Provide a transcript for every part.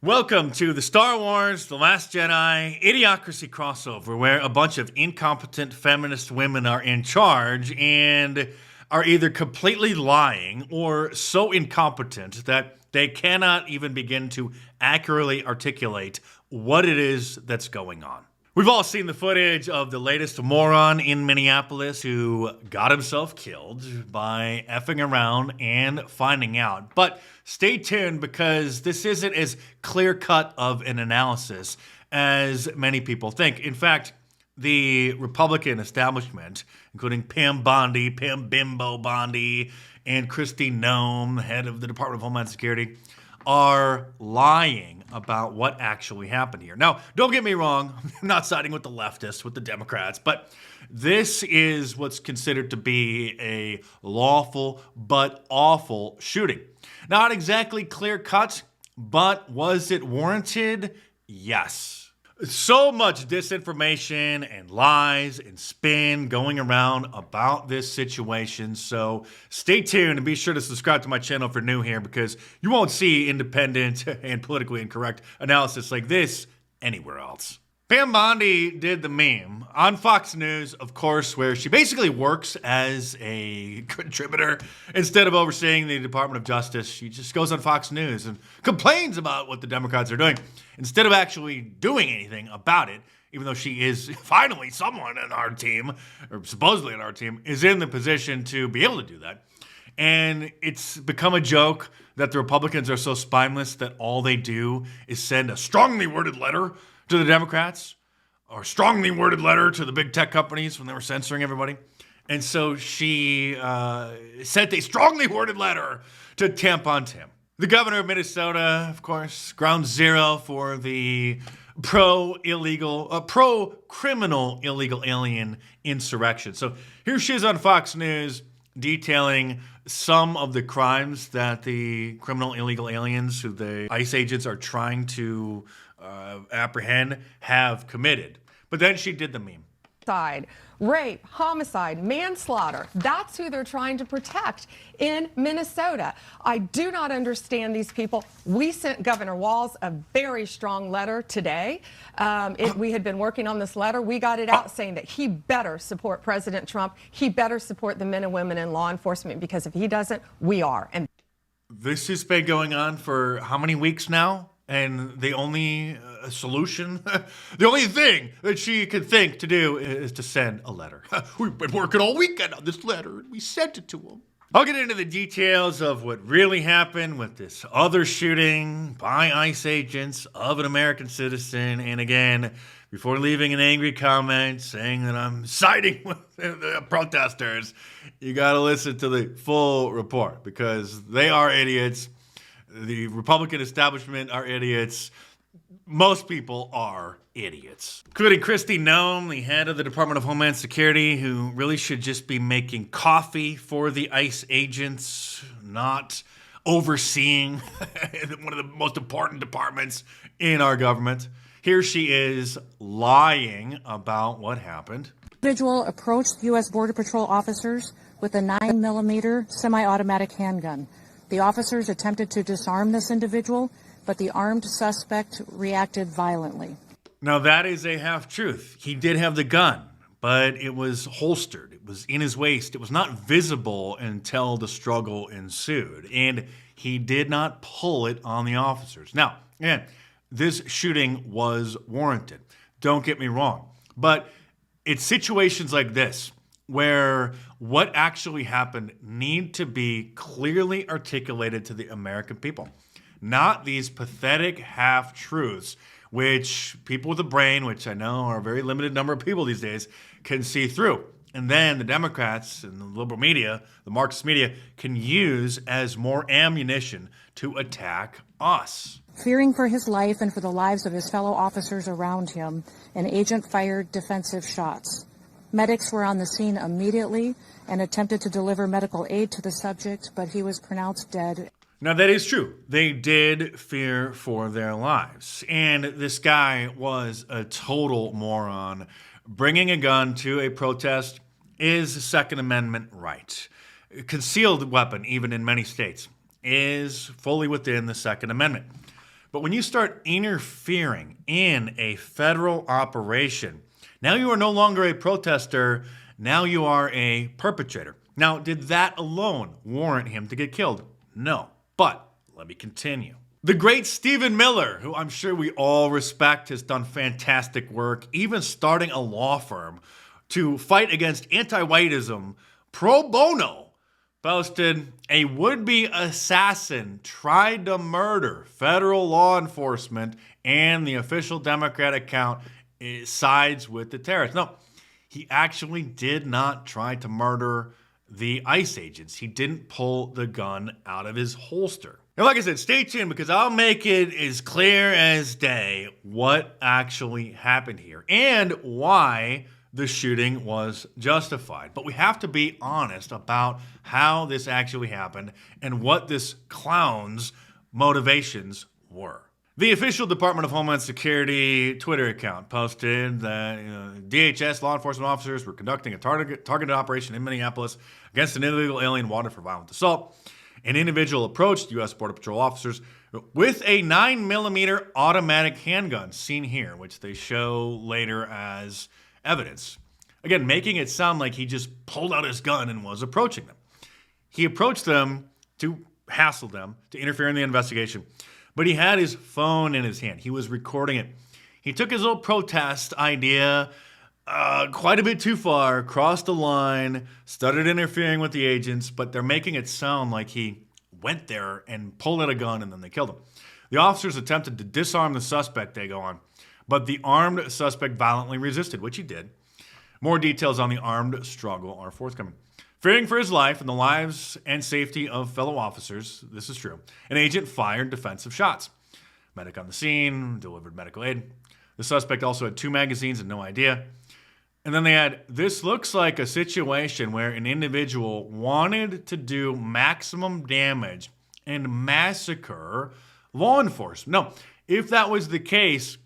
Welcome to the Star Wars The Last Jedi Idiocracy crossover, where a bunch of incompetent feminist women are in charge and are either completely lying or so incompetent that they cannot even begin to accurately articulate what it is that's going on. We've all seen the footage of the latest moron in Minneapolis who got himself killed by effing around and finding out. But stay tuned because this isn't as clear-cut of an analysis as many people think. In fact, the Republican establishment, including Pam Bondi, Pam Bimbo Bondi, and Christine Nome, the head of the Department of Homeland Security, are lying about what actually happened here. Now, don't get me wrong, I'm not siding with the leftists, with the Democrats, but this is what's considered to be a lawful but awful shooting. Not exactly clear-cut, but was it warranted? Yes. So much disinformation and lies and spin going around about this situation. So stay tuned and be sure to subscribe to my channel if you're new here because you won't see independent and politically incorrect analysis like this anywhere else. Pam Bondi did the meme on Fox News, of course, where she basically works as a contributor. Instead of overseeing the Department of Justice, she just goes on Fox News and complains about what the Democrats are doing instead of actually doing anything about it, even though she is finally someone on our team, or supposedly on our team, is in the position to be able to do that. And it's become a joke that the Republicans are so spineless that all they do is send a strongly worded letter to the Democrats, or strongly worded letter to the big tech companies when they were censoring everybody. And so she sent a strongly worded letter to Tampon Tim, the governor of Minnesota, of course, ground zero for the pro-criminal illegal alien insurrection. So here she is on Fox News detailing some of the crimes that the criminal illegal aliens, who the ICE agents are trying to apprehend, have committed. But then she did the meme. Rape, homicide, manslaughter. That's who they're trying to protect in Minnesota. I do not understand these people. We sent Governor Walz a very strong letter today. We had been working on this letter. We got it out saying that he better support President Trump. He better support the men and women in law enforcement because if he doesn't, we are. And this has been going on for how many weeks now? And the only solution, the only thing that she could think to do is to send a letter. We've been working all weekend on this letter, and we sent it to him. I'll get into the details of what really happened with this other shooting by ICE agents of an American citizen. And again, before leaving an angry comment saying that I'm siding with the protesters, you got to listen to the full report because they are idiots. The Republican establishment are idiots. Most people are idiots, including Christine Nome, the head of the Department of Homeland Security, who really should just be making coffee for the ICE agents, not overseeing one of the most important departments in our government. Here she is lying about what happened. Individual approached U.S. Border Patrol officers with a 9mm semi-automatic handgun. The officers attempted to disarm this individual, but the armed suspect reacted violently. Now, that is a half-truth. He did have the gun, but it was holstered. It was in his waist. It was not visible until the struggle ensued, and he did not pull it on the officers. Now, again, this shooting was warranted. Don't get me wrong, but it's situations like this where what actually happened need to be clearly articulated to the American people. Not these pathetic half-truths, which people with a brain, which I know are a very limited number of people these days, can see through. And then the Democrats and the liberal media, the Marxist media, can use as more ammunition to attack us. Fearing for his life and for the lives of his fellow officers around him, an agent fired defensive shots. Medics were on the scene immediately and attempted to deliver medical aid to the subject, but he was pronounced dead. Now, that is true. They did fear for their lives. And this guy was a total moron. Bringing a gun to a protest is a Second Amendment right. Concealed weapon, even in many states, is fully within the Second Amendment. But when you start interfering in a federal operation, now you are no longer a protester, now you are a perpetrator. Now, did that alone warrant him to get killed? No. But let me continue. The great Stephen Miller, who I'm sure we all respect, has done fantastic work, even starting a law firm to fight against anti-whiteism pro bono, posted a would-be assassin tried to murder federal law enforcement, and the official Democratic account sides with the terrorists. No, he actually did not try to murder the ICE agents. He didn't pull the gun out of his holster. And like I said, stay tuned because I'll make it as clear as day what actually happened here and why the shooting was justified. But we have to be honest about how this actually happened and what this clown's motivations were. The official Department of Homeland Security Twitter account posted that DHS law enforcement officers were conducting a targeted operation in Minneapolis against an illegal alien wanted for violent assault. An individual approached U.S. Border Patrol officers with a 9mm automatic handgun, seen here, which they show later as evidence. Again, making it sound like he just pulled out his gun and was approaching them. He approached them to hassle them, to interfere in the investigation, but he had his phone in his hand. He was recording it. He took his little protest idea quite a bit too far, crossed the line, started interfering with the agents, but they're making it sound like he went there and pulled out a gun and then they killed him. The officers attempted to disarm the suspect, they go on, but the armed suspect violently resisted, which he did. More details on the armed struggle are forthcoming. Fearing for his life and the lives and safety of fellow officers, this is true, an agent fired defensive shots. Medic on the scene, delivered medical aid. The suspect also had 2 magazines and no idea. And then they had, this looks like a situation where an individual wanted to do maximum damage and massacre law enforcement. No, if that was the case,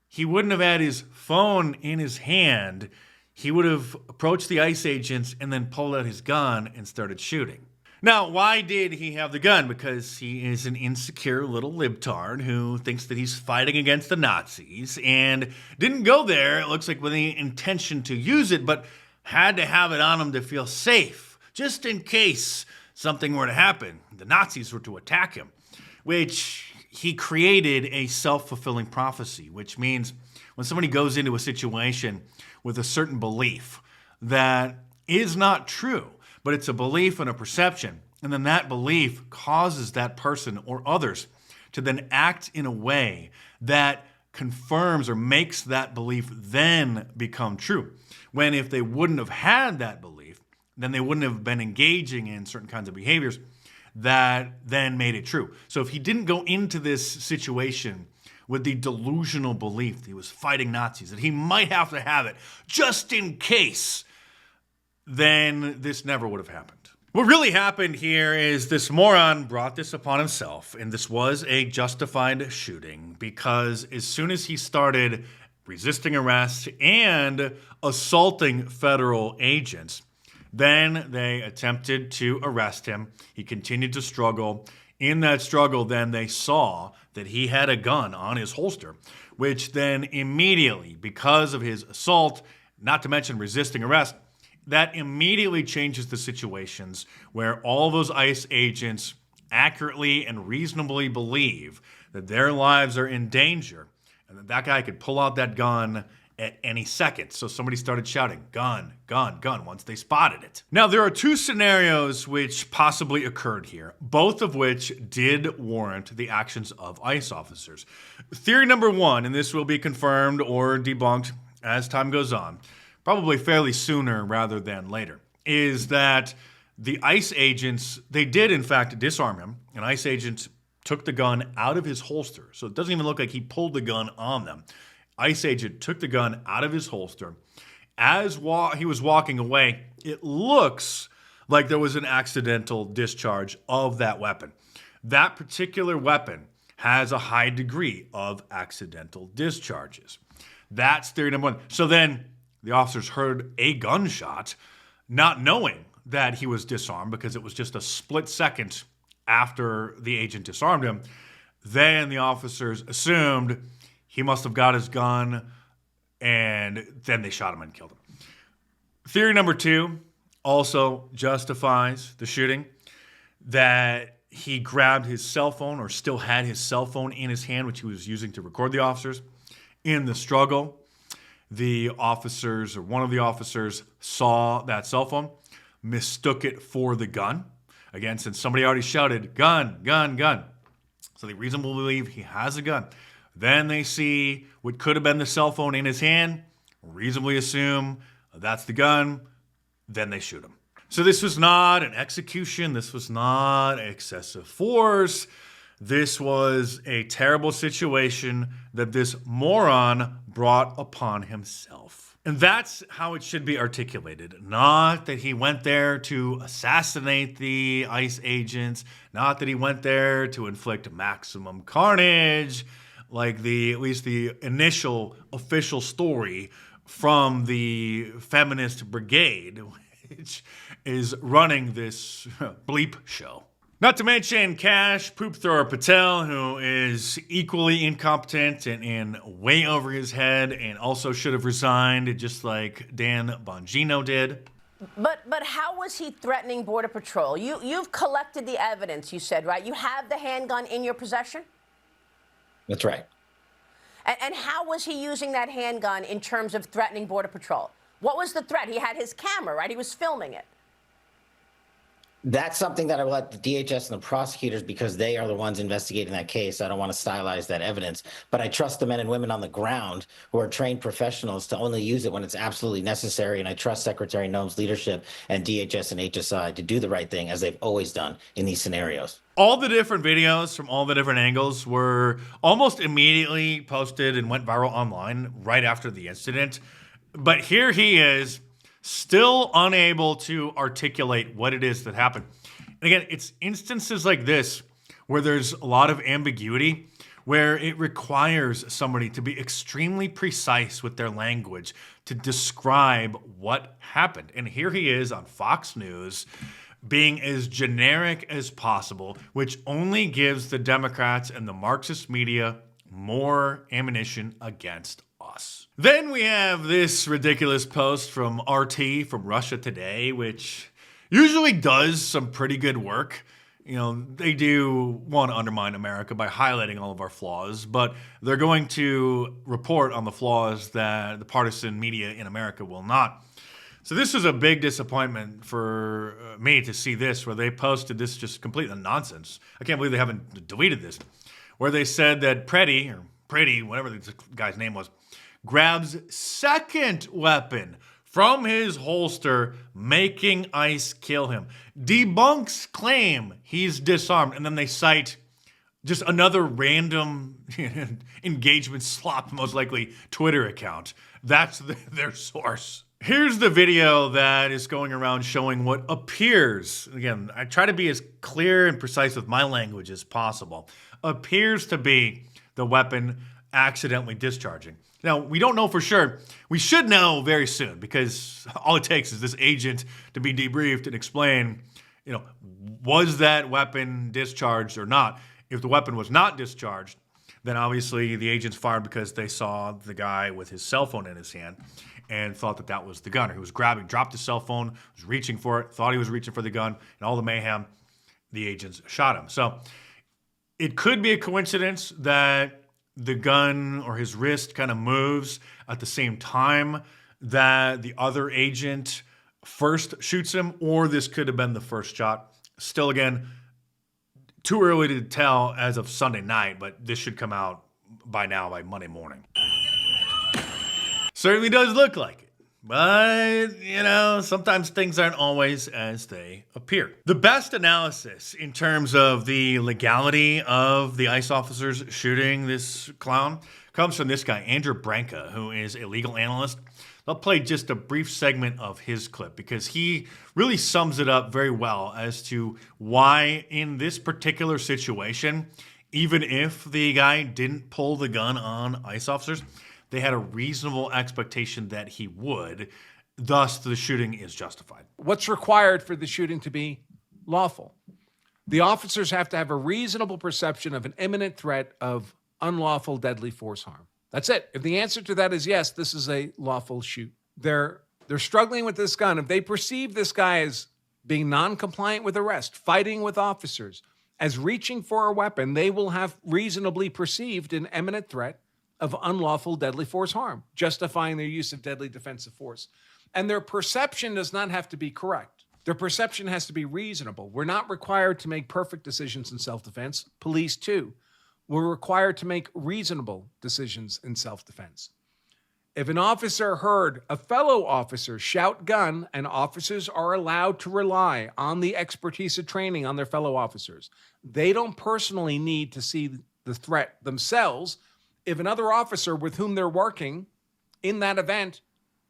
he wouldn't have had his phone in his hand. He would have approached the ICE agents and then pulled out his gun and started shooting. Now, why did he have the gun? Because he is an insecure little libtard who thinks that he's fighting against the Nazis and didn't go there, it looks like, with the intention to use it, but had to have it on him to feel safe, just in case something were to happen. The Nazis were to attack him, which he created a self-fulfilling prophecy, which means when somebody goes into a situation with a certain belief that is not true, but it's a belief and a perception, and then that belief causes that person or others to then act in a way that confirms or makes that belief then become true. When if they wouldn't have had that belief, then they wouldn't have been engaging in certain kinds of behaviors that then made it true. So if he didn't go into this situation with the delusional belief that he was fighting Nazis, that he might have to have it just in case, then this never would have happened. What really happened here is this moron brought this upon himself, and this was a justified shooting because as soon as he started resisting arrest and assaulting federal agents, then they attempted to arrest him. He continued to struggle. In that struggle, then they saw that he had a gun on his holster, which then immediately, because of his assault, not to mention resisting arrest, that immediately changes the situations where all those ICE agents accurately and reasonably believe that their lives are in danger and that that guy could pull out that gun at any second. So somebody started shouting, gun, gun, gun, once they spotted it. Now, there are 2 scenarios which possibly occurred here, both of which did warrant the actions of ICE officers. Theory number 1, and this will be confirmed or debunked as time goes on, probably fairly sooner rather than later, is that the ICE agents, they did in fact disarm him. An ICE agent took the gun out of his holster. So it doesn't even look like he pulled the gun on them. ICE agent took the gun out of his holster. As he was walking away, it looks like there was an accidental discharge of that weapon. That particular weapon has a high degree of accidental discharges. That's theory number 1. So then the officers heard a gunshot, not knowing that he was disarmed because it was just a split second after the agent disarmed him. then the officers assumed he must have got his gun, and then they shot him and killed him. Theory number 2 also justifies the shooting, that he grabbed his cell phone or still had his cell phone in his hand, which he was using to record the officers. In the struggle, the officers, or one of the officers, saw that cell phone, mistook it for the gun. Again, since somebody already shouted, gun, gun, gun. So they reasonably believe he has a gun. Then they see what could have been the cell phone in his hand, reasonably assume that's the gun, then they shoot him. So this was not an execution. This was not excessive force. This was a terrible situation that this moron brought upon himself. And that's how it should be articulated. Not that he went there to assassinate the ICE agents, not that he went there to inflict maximum carnage, like at least the initial official story from the feminist brigade, which is running this bleep show. Not to mention Cash Poop Thrower Patel, who is equally incompetent and way over his head, and also should have resigned, just like Dan Bongino did. But how was he threatening Border Patrol? You've collected the evidence, you said, right? You have the handgun in your possession? That's right. And how was he using that handgun in terms of threatening Border Patrol? What was the threat? He had his camera, right? He was filming it. That's something that I will let the DHS and the prosecutors, because they are the ones investigating that case. I don't want to stylize that evidence, but I trust the men and women on the ground who are trained professionals to only use it when it's absolutely necessary. And I trust Secretary Noem's leadership and DHS and HSI to do the right thing, as they've always done in these scenarios. All the different videos from all the different angles were almost immediately posted and went viral online right after the incident. But here he is, still unable to articulate what it is that happened. And again, it's instances like this where there's a lot of ambiguity, where it requires somebody to be extremely precise with their language to describe what happened. And here he is on Fox News being as generic as possible, which only gives the Democrats and the Marxist media more ammunition against us. Then we have this ridiculous post from RT, from Russia Today, which usually does some pretty good work. You know, they do want to undermine America by highlighting all of our flaws, but they're going to report on the flaws that the partisan media in America will not. So this was a big disappointment for me to see this, where they posted this just completely nonsense. I can't believe they haven't deleted this, where they said that Pretty, whatever the guy's name was, grabs second weapon from his holster, making ICE kill him. Debunks claim he's disarmed, and then they cite just another random engagement slop, most likely Twitter account. That's their source. Here's the video that is going around showing what appears, again, I try to be as clear and precise with my language as possible, appears to be the weapon accidentally discharging. Now, we don't know for sure. We should know very soon, because all it takes is this agent to be debriefed and explain, was that weapon discharged or not? If the weapon was not discharged, then obviously the agents fired because they saw the guy with his cell phone in his hand and thought that that was the gunner. He was dropped his cell phone, was reaching for it, thought he was reaching for the gun, and all the mayhem, the agents shot him. So it could be a coincidence that the gun or his wrist kind of moves at the same time that the other agent first shoots him, or this could have been the first shot. Still, again, too early to tell as of Sunday night, but this should come out by Monday morning. Certainly does look like it. But, sometimes things aren't always as they appear. The best analysis in terms of the legality of the ICE officers shooting this clown comes from this guy, Andrew Branca, who is a legal analyst. I'll play just a brief segment of his clip because he really sums it up very well as to why in this particular situation, even if the guy didn't pull the gun on ICE officers, they had a reasonable expectation that he would. Thus, the shooting is justified. What's required for the shooting to be lawful? The officers have to have a reasonable perception of an imminent threat of unlawful deadly force harm. That's it. If the answer to that is yes, this is a lawful shoot. They're struggling with this gun. If they perceive this guy as being non-compliant with arrest, fighting with officers, as reaching for a weapon, they will have reasonably perceived an imminent threat of unlawful deadly force harm, justifying their use of deadly defensive force. And their perception does not have to be correct. Their perception has to be reasonable. We're not required to make perfect decisions in self-defense. Police, too. We're required to make reasonable decisions in self-defense. If an officer heard a fellow officer shout gun, and officers are allowed to rely on the expertise of training on their fellow officers, they don't personally need to see the threat themselves. If another officer with whom they're working in that event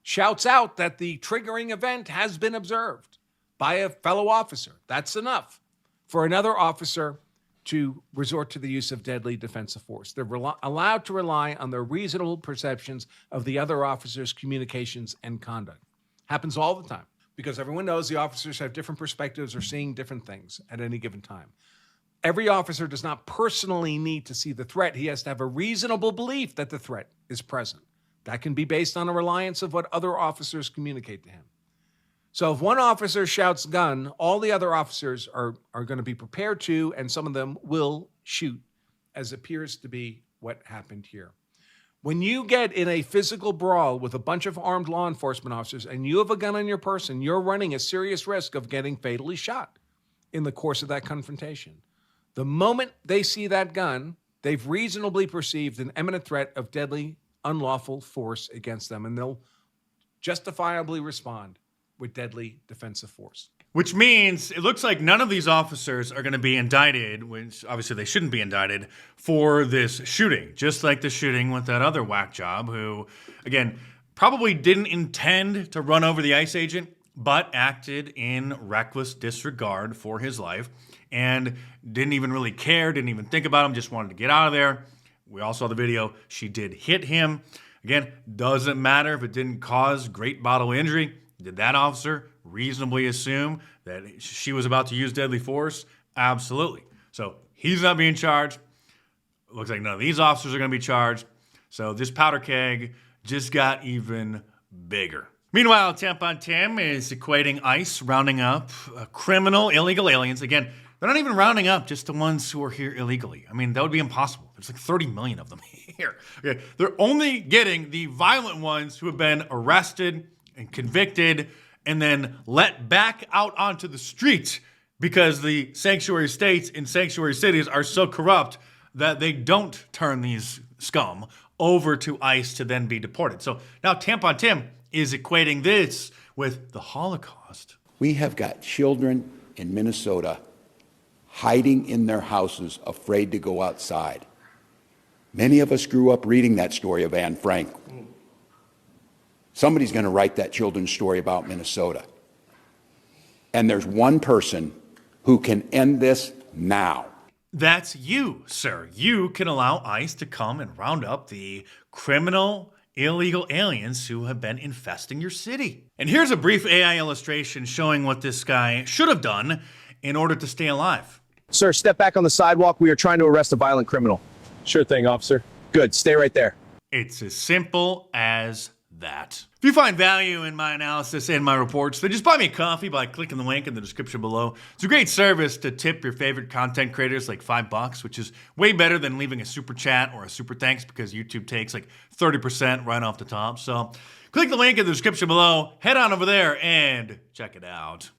shouts out that the triggering event has been observed by a fellow officer, that's enough for another officer to resort to the use of deadly defensive force. They're allowed to rely on their reasonable perceptions of the other officer's communications and conduct. Happens all the time because everyone knows the officers have different perspectives or seeing different things at any given time. Every officer does not personally need to see the threat. He has to have a reasonable belief that the threat is present. That can be based on a reliance of what other officers communicate to him. So if one officer shouts gun, all the other officers are going to be prepared to, and some of them will shoot, as appears to be what happened here. When you get in a physical brawl with a bunch of armed law enforcement officers and you have a gun on your person, you're running a serious risk of getting fatally shot in the course of that confrontation. The moment they see that gun, they've reasonably perceived an imminent threat of deadly, unlawful force against them, and they'll justifiably respond with deadly defensive force. Which means it looks like none of these officers are going to be indicted, which obviously they shouldn't be indicted, for this shooting. Just like the shooting with that other whack job who, again, probably didn't intend to run over the ICE agent, but acted in reckless disregard for his life and didn't even really care, didn't even think about him, just wanted to get out of there. We all saw the video. She did hit him. Again, doesn't matter if it didn't cause great bodily injury. Did that officer reasonably assume that she was about to use deadly force? Absolutely. So he's not being charged. Looks like none of these officers are going to be charged. So this powder keg just got even bigger. Meanwhile, Tampon Tim is equating ICE rounding up criminal illegal aliens. Again, they're not even rounding up just the ones who are here illegally. I mean, that would be impossible. There's like 30 million of them here. Okay. They're only getting the violent ones who have been arrested and convicted and then let back out onto the streets because the sanctuary states and sanctuary cities are so corrupt that they don't turn these scum over to ICE to then be deported. So now Tampon Tim is equating this with the Holocaust. We have got children in Minnesota hiding in their houses, afraid to go outside. Many of us grew up reading that story of Anne Frank. Somebody's going to write that children's story about Minnesota. And there's one person who can end this now. That's you, sir. You can allow ICE to come and round up the criminal, illegal aliens who have been infesting your city. And here's a brief AI illustration showing what this guy should have done in order to stay alive. Sir, step back on the sidewalk. We are trying to arrest a violent criminal. Sure thing, officer. Good. Stay right there. It's as simple as that. If you find value in my analysis and my reports, then just buy me a coffee by clicking the link in the description below. It's a great service to tip your favorite content creators, like $5, which is way better than leaving a super chat or a super thanks because YouTube takes like 30% right off the top. So click the link in the description below, head on over there and check it out.